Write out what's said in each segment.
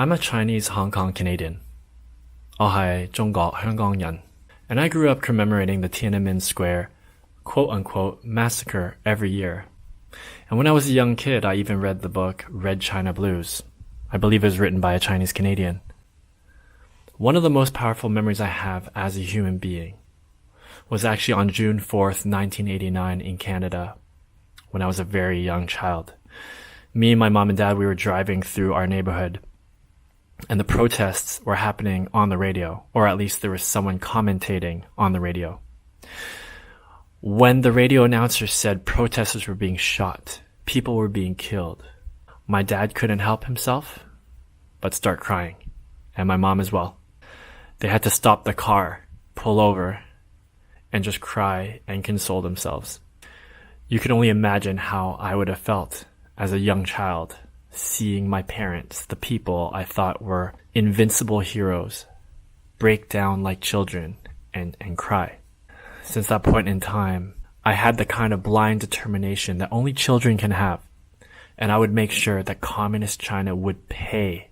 I'm a Chinese Hong Kong Canadian. 我係中國香港人. And I grew up commemorating the Tiananmen Square quote-unquote massacre every year. And when I was a young kid, I even read the book Red China Blues. I believe it was written by a Chinese Canadian. One of the most powerful memories I have as a human being was actually on June 4th, 1989 in Canada, when I was a very young child. Me and my mom and dad, we were driving through our neighborhood, and the protests were happening on the radio, or at least there was someone commentating on the radio. When the radio announcer said protesters were being shot, people were being killed, my dad couldn't help himself but start crying, and my mom as well. They had to stop the car, pull over, and just cry and console themselves. You can only imagine how I would have felt as a young child, seeing my parents, the people I thought were invincible heroes, break down like children and cry. Since that point in time, I had the kind of blind determination that only children can have, and I would make sure that communist China would pay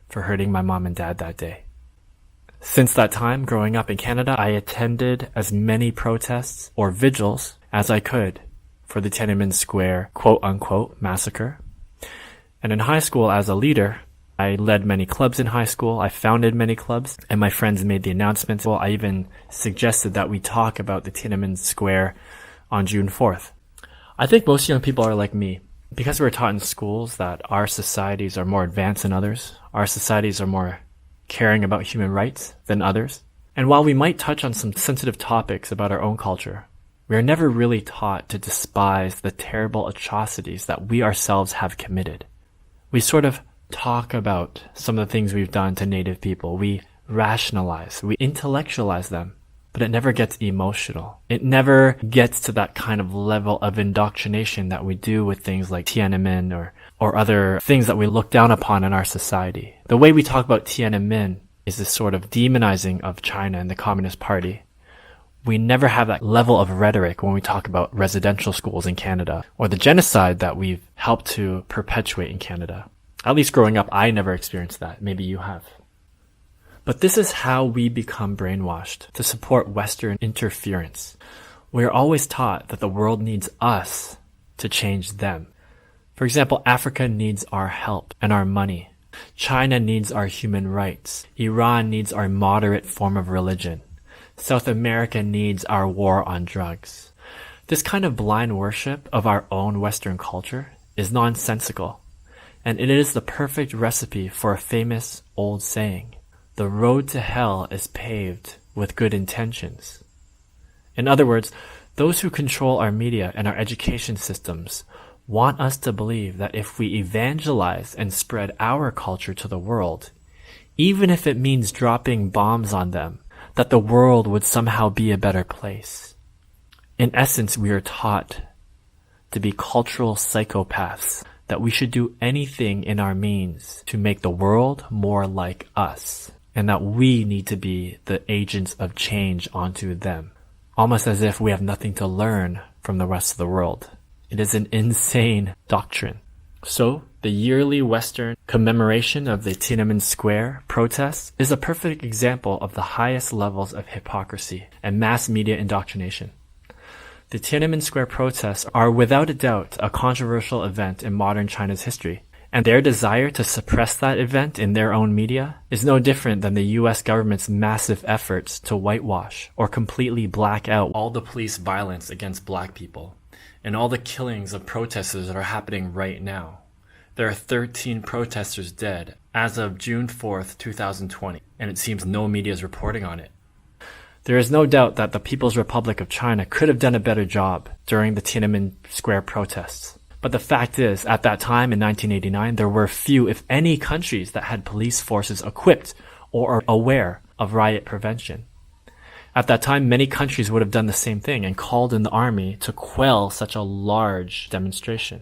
for hurting my mom and dad that day. Since that time, growing up in Canada, I attended as many protests or vigils as I could for the Tiananmen Square quote-unquote massacre. And in high school, as a leader, I led many clubs in high school. I founded many clubs, and my friends made the announcements. Well, I even suggested that we talk about the Tiananmen Square on June 4th. I think most young people are like me. Because we're taught in schools that our societies are more advanced than others, our societies are more caring about human rights than others. And while we might touch on some sensitive topics about our own culture, we are never really taught to despise the terrible atrocities that we ourselves have committed. We sort of talk about some of the things we've done to Native people. We rationalize, we intellectualize them, but it never gets emotional. It never gets to that kind of level of indoctrination that we do with things like Tiananmen or other things that we look down upon in our society. The way we talk about Tiananmen is this sort of demonizing of China and the Communist Party. We never have that level of rhetoric when we talk about residential schools in Canada or the genocide that we've helped to perpetuate in Canada. At least growing up, I never experienced that. Maybe you have. But this is how we become brainwashed to support Western interference. We are always taught that the world needs us to change them. For example, Africa needs our help and our money. China needs our human rights. Iran needs our moderate form of religion. South America needs our war on drugs. This kind of blind worship of our own Western culture is nonsensical, and it is the perfect recipe for a famous old saying: the road to hell is paved with good intentions. In other words, those who control our media and our education systems want us to believe that if we evangelize and spread our culture to the world, even if it means dropping bombs on them, that the world would somehow be a better place. In essence, we are taught to be cultural psychopaths, that we should do anything in our means to make the world more like us, and that we need to be the agents of change onto them, almost as if we have nothing to learn from the rest of the world. It is an insane doctrine. So, the yearly Western commemoration of the Tiananmen Square protests is a perfect example of the highest levels of hypocrisy and mass media indoctrination. The Tiananmen Square protests are without a doubt a controversial event in modern China's history, and their desire to suppress that event in their own media is no different than the US government's massive efforts to whitewash or completely black out all the police violence against black people and all the killings of protesters that are happening right now. There are 13 protesters dead as of June 4th, 2020, and it seems no media is reporting on it. There is no doubt that the People's Republic of China could have done a better job during the Tiananmen Square protests. But the fact is, at that time in 1989, there were few, if any, countries that had police forces equipped or are aware of riot prevention. At that time, many countries would have done the same thing and called in the army to quell such a large demonstration.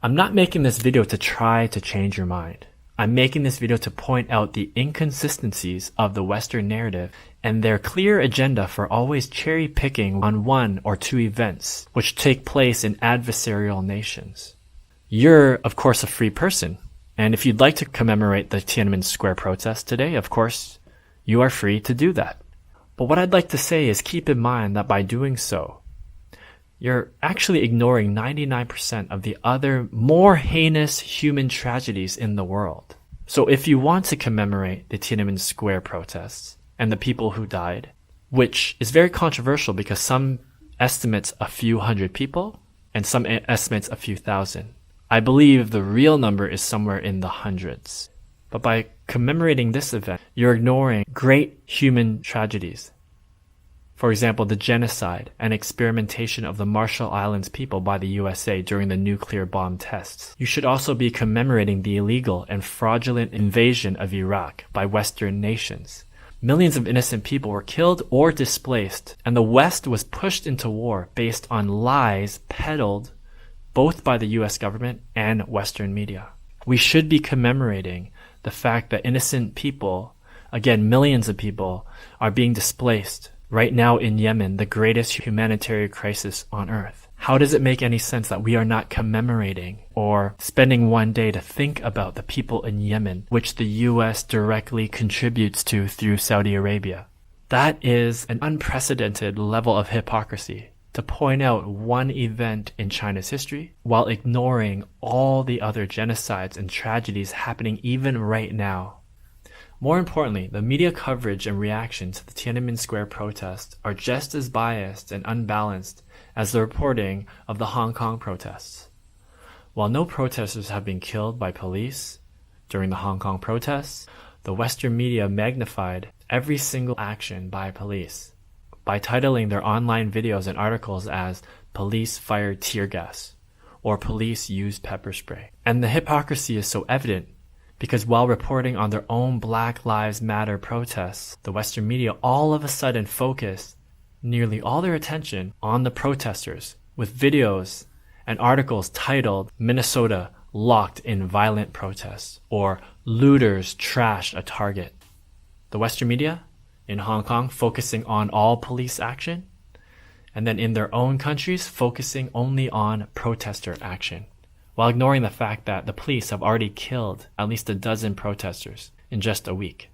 I'm not making this video to try to change your mind. I'm making this video to point out the inconsistencies of the Western narrative and their clear agenda for always cherry-picking on one or two events which take place in adversarial nations. You're, of course, a free person. And if you'd like to commemorate the Tiananmen Square protest today, of course, you are free to do that. But what I'd like to say is keep in mind that by doing so, you're actually ignoring 99% of the other more heinous human tragedies in the world. So if you want to commemorate the Tiananmen Square protests and the people who died, which is very controversial because some estimates a few hundred people and some estimates a few thousand. I believe the real number is somewhere in the hundreds. But by commemorating this event, you're ignoring great human tragedies. For example, the genocide and experimentation of the Marshall Islands people by the USA during the nuclear bomb tests. You should also be commemorating the illegal and fraudulent invasion of Iraq by Western nations. Millions of innocent people were killed or displaced, and the West was pushed into war based on lies peddled both by the US government and Western media. We should be commemorating the fact that innocent people, again, millions of people, are being displaced right now in Yemen, the greatest humanitarian crisis on earth. How does it make any sense that we are not commemorating or spending one day to think about the people in Yemen, which the US directly contributes to through Saudi Arabia? That is an unprecedented level of hypocrisy, to point out one event in China's history while ignoring all the other genocides and tragedies happening even right now. More importantly, the media coverage and reaction to the Tiananmen Square protests are just as biased and unbalanced as the reporting of the Hong Kong protests. While no protesters have been killed by police during the Hong Kong protests, the Western media magnified every single action by police by titling their online videos and articles as "Police fired tear gas" or "Police used pepper spray." And the hypocrisy is so evident because while reporting on their own Black Lives Matter protests, the Western media all of a sudden focused nearly all their attention on the protesters with videos and articles titled "Minnesota locked in violent protests" or "Looters trash a Target." The Western media in Hong Kong focusing on all police action, and then in their own countries focusing only on protester action, while ignoring the fact that the police have already killed at least a dozen protesters in just a week.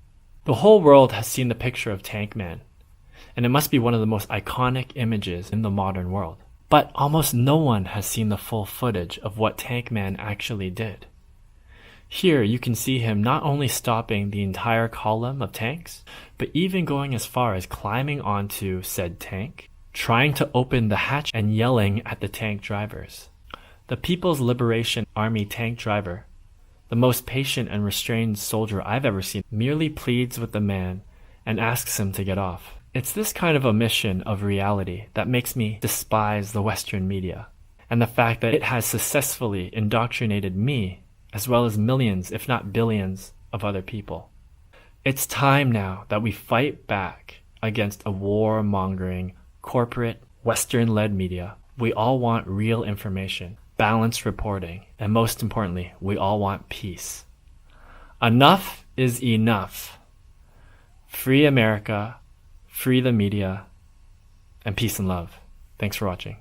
The whole world has seen the picture of Tank Man, and it must be one of the most iconic images in the modern world. But almost no one has seen the full footage of what Tank Man actually did. Here you can see him not only stopping the entire column of tanks, but even going as far as climbing onto said tank, trying to open the hatch and yelling at the tank drivers. The People's Liberation Army tank driver, the most patient and restrained soldier I've ever seen, merely pleads with the man and asks him to get off. It's this kind of omission of reality that makes me despise the Western media, and the fact that it has successfully indoctrinated me, as well as millions, if not billions, of other people. It's time now that we fight back against a war-mongering, corporate, Western-led media. We all want real information, balanced reporting, and most importantly, we all want peace. Enough is enough. Free America, free the media, and peace and love. Thanks for watching.